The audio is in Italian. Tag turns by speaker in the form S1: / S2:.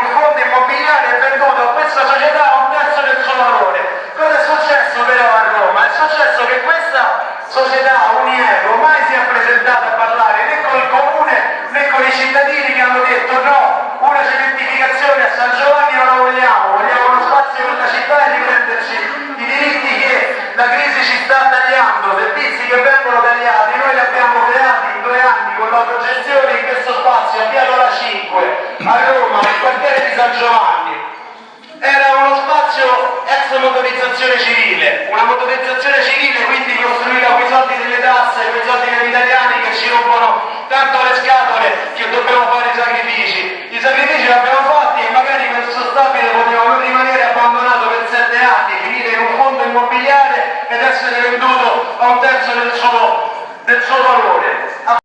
S1: un fondo immobiliare e venduto a questa società a un terzo del suo valore. Cosa è successo però a Roma? È successo che questa società Unieco mai si è presentata a parlare né con il comune né con i cittadini che hanno detto no, una cementificazione a San Giovanni non la vogliamo, vogliamo uno spazio per la città e riprenderci i diritti che la crisi ci sta tagliando, servizi che vengono tagliati, noi li abbiamo creati in 2 anni con l'autogestione in questo spazio a Via Lola 5 a Roma, nel quartiere di San Giovanni. Era uno spazio ex motorizzazione civile, una motorizzazione civile quindi costruita con i soldi delle tasse, con i soldi degli italiani che ci rompono tanto le scatole che dobbiamo fare i sacrifici. I sacrifici li abbiamo fatti e magari questo stabile poteva non rimanere abbandonato per 7 anni, finire in un fondo immobiliare ed essere venduto a un terzo del suo valore.